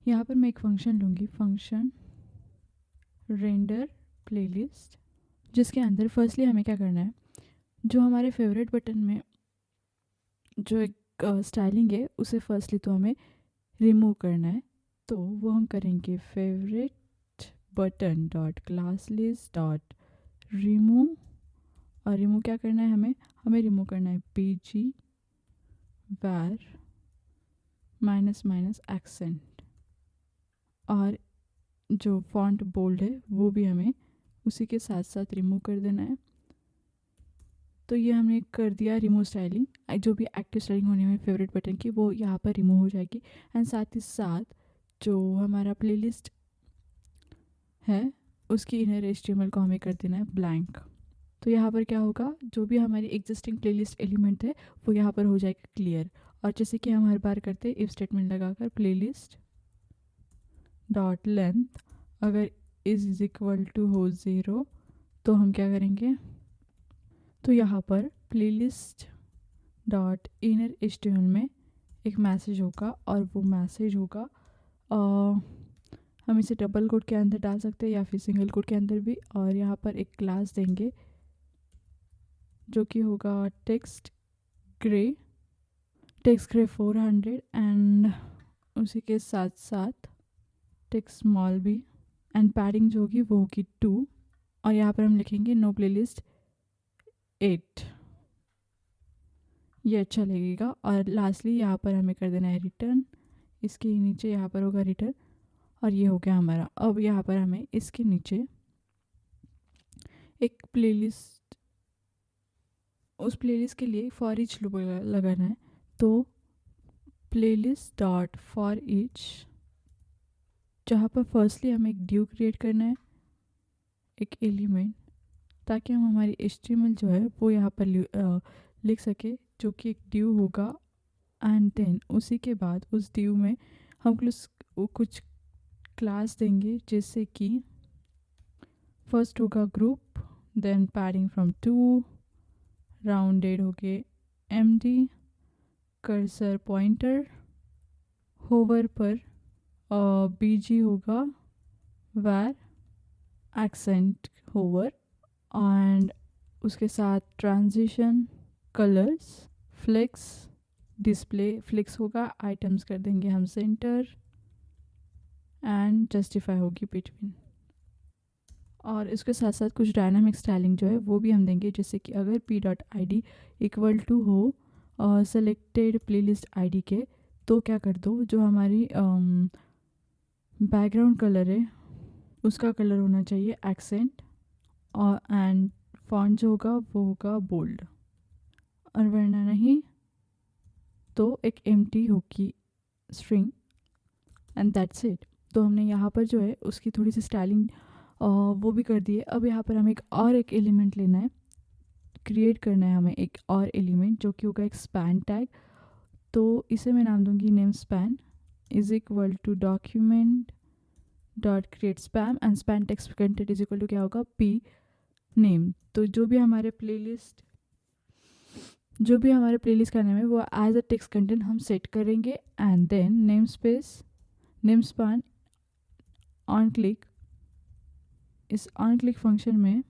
यहाँ पर मैं एक फंक्शन लूँगी, फंक्शन रेंडर प्लेलिस्ट, जिसके अंदर फर्स्टली हमें क्या करना है, जो हमारे फेवरेट बटन में जो एक स्टाइलिंग है उसे फर्स्टली तो हमें रिमूव करना है। तो वो हम करेंगे favourite button dot class list dot remove. और रिमूव क्या करना है, हमें रिमूव करना है pg var minus minus accent, और जो फॉन्ट बोल्ड है वो भी हमें उसी के साथ साथ रिमूव कर देना है। तो ये हमने कर दिया रिमूव स्टाइलिंग, जो भी एक्टिव स्टाइलिंग होने वाली फेवरेट बटन की वो यहाँ पर रिमूव हो जाएगी। एंड साथ ही साथ जो हमारा प्लेलिस्ट है उसकी इनर HTML को हमें कर देना है ब्लैंक। तो यहाँ पर क्या होगा, जो भी हमारी एग्जिस्टिंग प्लेलिस्ट एलिमेंट है वो यहाँ पर हो जाएगा क्लियर। और जैसे कि हम हर बार करते हैं, इफ स्टेटमेंट लगाकर प्लेलिस्ट डॉट लेंथ अगर इज इक्वल टू हो 0, तो हम क्या करेंगे, तो यहाँ पर प्लेलिस्ट डॉट इनर HTML में एक मैसेज होगा, और वो मैसेज होगा हम इसे डबल कोट के अंदर डाल सकते हैं या फिर सिंगल कोट के अंदर भी। और यहाँ पर एक क्लास देंगे जो कि होगा टेक्स्ट ग्रे 400, एंड उसी के साथ साथ टेक्स्ट स्मॉल भी, एंड पैडिंग जो होगी वो होगी 2। और यहाँ पर हम लिखेंगे नो प्लेलिस्ट 8, ये अच्छा लगेगा। और लास्टली यहाँ पर हमें कर देना है रिटर्न, इसके नीचे यहाँ पर होगा रिटर्न, और ये हो गया हमारा। अब यहाँ पर हमें इसके नीचे एक प्लेलिस्ट, उस प्लेलिस्ट के लिए फॉर ईच लूप लगाना है। तो प्लेलिस्ट डॉट फॉर ईच, जहाँ पर फर्स्टली हमें एक ड्यू क्रिएट करना है, एक एलिमेंट, ताकि हम हमारी HTML जो है वो यहाँ पर लिख सके, जो कि एक ड्यू होगा। एंड देन उसी के बाद उस ड्यू में हम कुछ क्लास देंगे, जिससे कि फर्स्ट होगा group, then padding from 2, rounded हो गए MD, कर्सर पॉइंटर, होवर पर BG होगा var एक्सेंट होवर, एंड उसके साथ transition, colours, flex, display flex होगा, आइटम्स कर देंगे हम सेंटर, एंड जस्टिफाई होगी बिटवीन। और इसके साथ साथ कुछ डायनामिक स्टाइलिंग जो है वो भी हम देंगे, जैसे कि अगर p.id इक्वल टू हो सेलेक्टेड प्लेलिस्ट ID के, तो क्या कर दो, जो हमारी बैकग्राउंड कलर है उसका कलर होना चाहिए एक्सेंट, और एंड फॉन्ट जो होगा वो होगा बोल्ड, और वरना नहीं तो एक एम्प्टी होगी स्ट्रिंग, एंड दैट्स इट। तो हमने यहाँ पर जो है उसकी थोड़ी सी स्टाइलिंग वो भी कर दी है। अब यहाँ पर हमें एक एलिमेंट लेना है, क्रिएट करना है हमें एक और एलिमेंट, जो कि होगा एक स्पैन टैग। तो इसे मैं नाम दूंगी name span is equal to document dot create span, and span text content is equal to क्या होगा, p नेम। तो जो भी हमारे प्लेलिस्ट का नेम है वो एज अ टेक्स्ट कंटेंट हम सेट करेंगे, and then name space name span on click, इस ऑन क्लिक फंक्शन में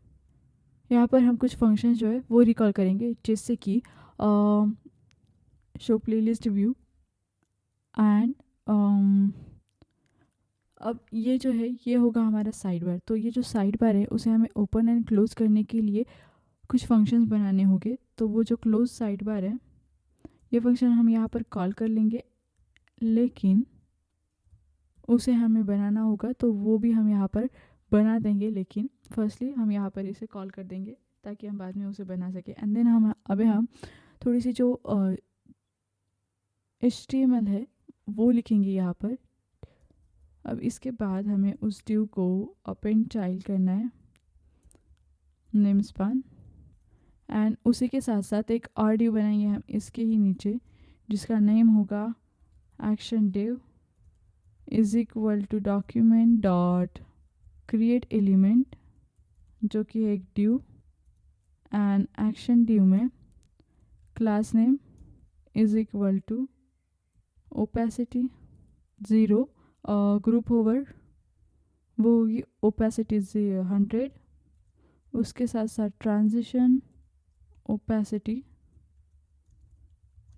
यहाँ पर हम कुछ फंक्शन जो है वो रिकॉल करेंगे, जिससे कि शो प्लेलिस्ट व्यू, एंड अब ये जो है ये होगा हमारा साइड बार। तो ये जो साइड बार है उसे हमें ओपन एंड क्लोज करने के लिए कुछ फंक्शंस बनाने होंगे। तो वो जो क्लोज साइड बार है ये फंक्शन हम यहाँ पर कॉल कर लेंगे, लेकिन उसे हमें बनाना होगा तो वो भी हम यहाँ पर बना देंगे, लेकिन फर्स्टली हम यहाँ पर इसे कॉल कर देंगे ताकि हम बाद में उसे बना सके। एंड देन हम थोड़ी सी जो HTML है वो लिखेंगे यहाँ पर। अब इसके बाद हमें उस ड्यू को अपेंड चाइल्ड करना है नेम स्पैन, एंड उसी के साथ साथ एक और ड्यू बनाएंगे हम इसके ही नीचे, जिसका नेम होगा action div is equal to document dot create element, जो कि एक ड्यू, एंड एक्शन ड्यू में class name is equal to opacity 0, group hover वो होगी ओपेसिटी 100, उसके साथ साथ ट्रांजिशन ओपेसिटी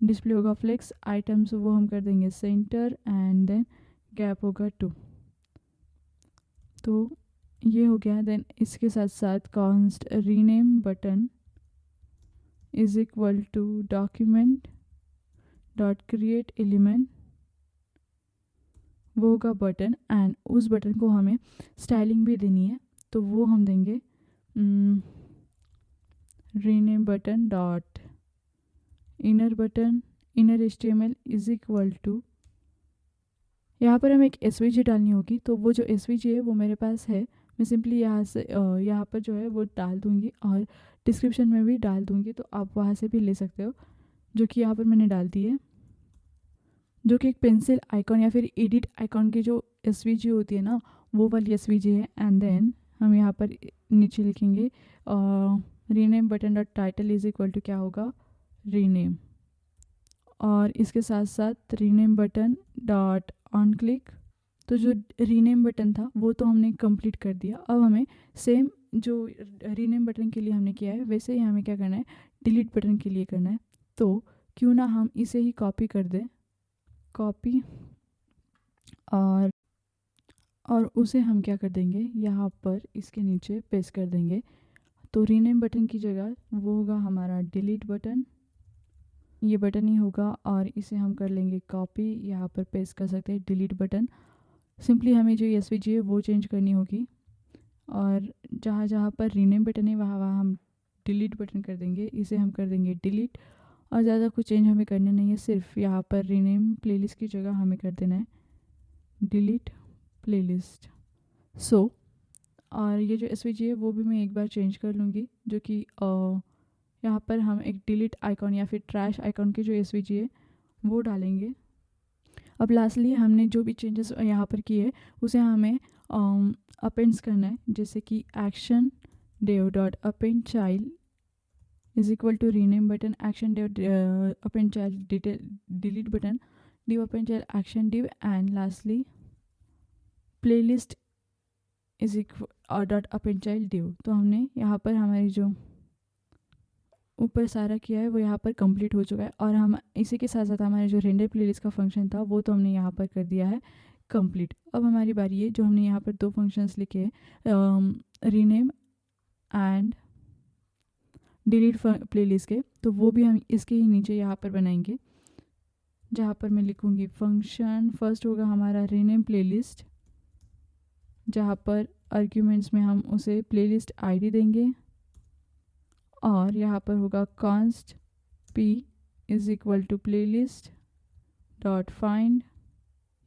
डिस्प्ले होगा फ्लेक्स आइटम्स वो हम कर देंगे सेंटर एंड देन गैप होगा 2। तो ये हो गया। देन इसके साथ साथ const rename button is equal to document dot create element वो होगा बटन एंड उस बटन को हमें स्टाइलिंग भी देनी है तो वो हम देंगे rename button dot inner button inner HTML is equal to, यहाँ पर हमें एक SVG डालनी होगी तो वो जो SVG है वो मेरे पास है, मैं सिंपली यहाँ से यहाँ पर जो है वो डाल दूँगी और डिस्क्रिप्शन में भी डाल दूँगी तो आप वहाँ से भी ले सकते हो, जो कि यहाँ पर मैंने डाल दी है, जो कि एक पेंसिल आइकॉन या फिर एडिट आइकॉन की जो SVG होती है ना वो वाली SVG है। एंड देन हम यहाँ पर नीचे लिखेंगे rename button dot title is equal to क्या होगा रीनेम, और इसके साथ साथ rename button dot on click. तो जो रीनेम बटन था वो तो हमने कंप्लीट कर दिया, अब हमें सेम जो रीनेम बटन के लिए हमने किया है वैसे ही हमें क्या करना है डिलीट बटन के लिए करना है। तो क्यों ना हम इसे ही कॉपी कर दें, कॉपी, और उसे हम क्या कर देंगे यहाँ पर इसके नीचे पेस्ट कर देंगे। तो रीनेम बटन की जगह वो होगा हमारा डिलीट बटन, ये बटन ही होगा और इसे हम कर लेंगे कॉपी, यहाँ पर पेस्ट कर सकते हैं डिलीट बटन। सिंपली हमें जो SVG है वो चेंज करनी होगी और जहाँ जहाँ पर रीनेम बटन है वहाँ वहाँ हम डिलीट बटन कर देंगे, इसे हम कर देंगे डिलीट। और ज़्यादा कुछ चेंज हमें करने नहीं है, सिर्फ यहाँ पर रीनेम प्लेलिस्ट की जगह हमें कर देना है डिलीट प्लेलिस्ट। सो और ये जो SVG है वो भी मैं एक बार चेंज कर लूँगी, जो कि यहाँ पर हम एक डिलीट आइकॉन या फिर ट्रैश आइकॉन की जो SVG है वो डालेंगे। अब लास्टली हमने जो भी चेंजेस यहाँ पर किए उसे हमें अपेंड्स करना है, जैसे कि action div dot append child is equal to rename button action div append child delete button div append child action div and lastly playlist is equal dot append child div. तो हमने यहाँ पर हमारी जो ऊपर सारा किया है वो यहाँ पर कंप्लीट हो चुका है और हम इसी के साथ साथ हमारे जो रेंडर प्लेलिस्ट का फंक्शन था वो तो हमने यहाँ पर कर दिया है कंप्लीट। अब हमारी बारी है जो हमने यहाँ पर 2 फंक्शंस लिखे रीनेम एंड डिलीट प्लेलिस्ट के, तो वो भी हम इसके ही नीचे यहाँ पर बनाएंगे, जहाँ पर मैं लिखूँगी फंक्शन फर्स्ट होगा हमारा रीनेम प्लेलिस्ट, जहाँ पर आर्ग्यूमेंट्स में हम उसे प्लेलिस्ट ID देंगे और यहाँ पर होगा const p is equal to playlist dot find.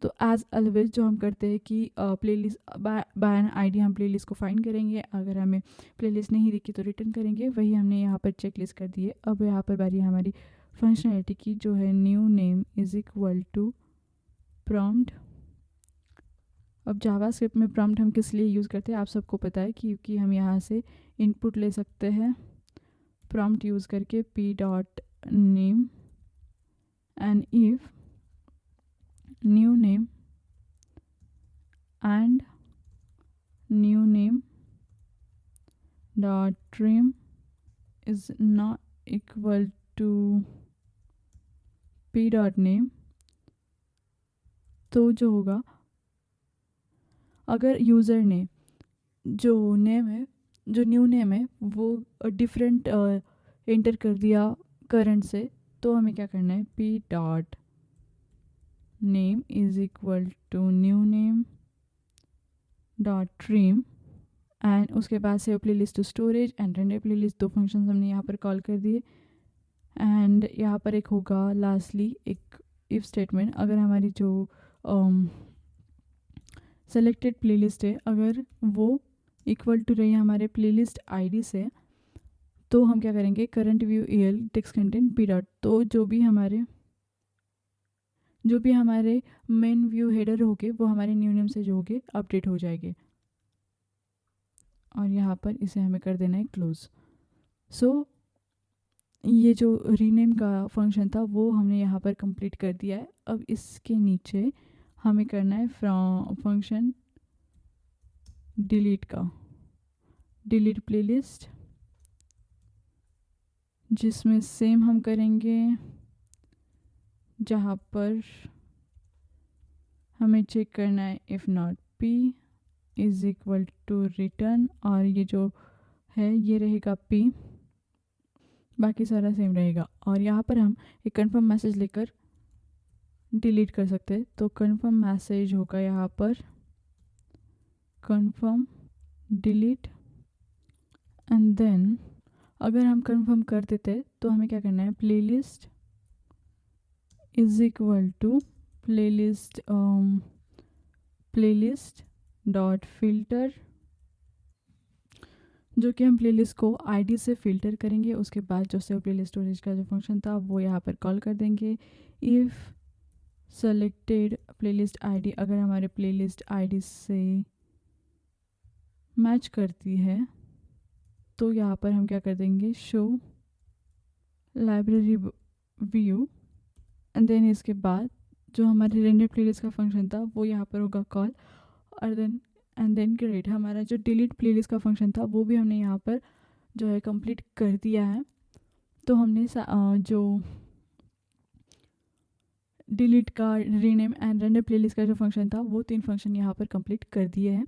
तो एज ऑलवेज जो हम करते हैं कि प्लेलिस्ट बाय एन ID हम प्लेलिस्ट को फाइंड करेंगे, अगर हमें प्लेलिस्ट नहीं दिखी तो रिटर्न करेंगे, वही हमने यहाँ पर चेकलिस्ट कर दी है। अब यहाँ पर बारी हमारी फंक्शनैलिटी की जो है new name is equal to prompt. अब जावास्क्रिप्ट में प्रॉम्प्ट हम किस लिए यूज़ करते हैं आप सबको पता है, क्योंकि हम यहाँ से इनपुट ले सकते हैं प्रॉम्प्ट यूज़ करके p dot name and if new name and new name dot trim is not equal to p dot name. तो जो होगा अगर यूज़र ने जो नेम है जो न्यू नेम है वो डिफरेंट एंटर कर दिया करंट से, तो हमें क्या करना है p dot name is equal to new name dot trim and उसके बाद से playlist to storage and render playlist, 2 function हमने यहाँ पर कॉल कर दिए। एंड यहाँ पर एक होगा लास्टली एक इफ स्टेटमेंट, अगर हमारी जो सेलेक्टेड प्लेलिस्ट है अगर वो इक्वल टू रही है हमारे प्लेलिस्ट ID से, तो हम क्या करेंगे current view EL text content p dot, तो जो भी हमारे मेन व्यू हेडर होंगे वो हमारे न्यू नेम से जो होंगे अपडेट हो जाएंगे। और यहाँ पर इसे हमें कर देना है क्लोज। सो ये जो रीनेम का फंक्शन था वो हमने यहाँ पर कंप्लीट कर दिया है। अब इसके नीचे हमें करना है फ्रॉम फंक्शन डिलीट का, डिलीट प्लेलिस्ट, जिसमें सेम हम करेंगे जहाँ पर हमें चेक करना है if not p is equal to return, और ये जो है ये रहेगा p, बाकी सारा सेम रहेगा। और यहाँ पर हम एक कन्फर्म मैसेज लेकर डिलीट कर सकते हैं। तो कन्फर्म मैसेज होगा यहाँ पर कन्फर्म डिलीट, एंड देन अगर हम कन्फर्म कर देते तो हमें क्या करना है, playlist is equal to playlist dot filter, जो कि हम प्लेलिस्ट को आईडी से फ़िल्टर करेंगे। उसके बाद जो सेव प्लेलिस्ट स्टोरेज का जो फंक्शन था वो यहाँ पर कॉल कर देंगे। इफ़ सेलेक्टेड प्लेलिस्ट आईडी अगर हमारे प्लेलिस्ट आईडी से मैच करती है तो यहाँ पर हम क्या कर देंगे, show library view, and then इसके बाद जो हमारे रेंडर प्लेलिस्ट का फंक्शन था वो यहाँ पर होगा कॉल, और देन क्रिएट। हमारा जो डिलीट प्लेलिस्ट का फंक्शन था वो भी हमने यहाँ पर जो है कंप्लीट कर दिया है। तो हमने जो डिलीट का, रीनेम एंड रेंडर प्लेलिस्ट का जो फंक्शन था वो 3 फंक्शन यहाँ पर कंप्लीट कर दिए हैं।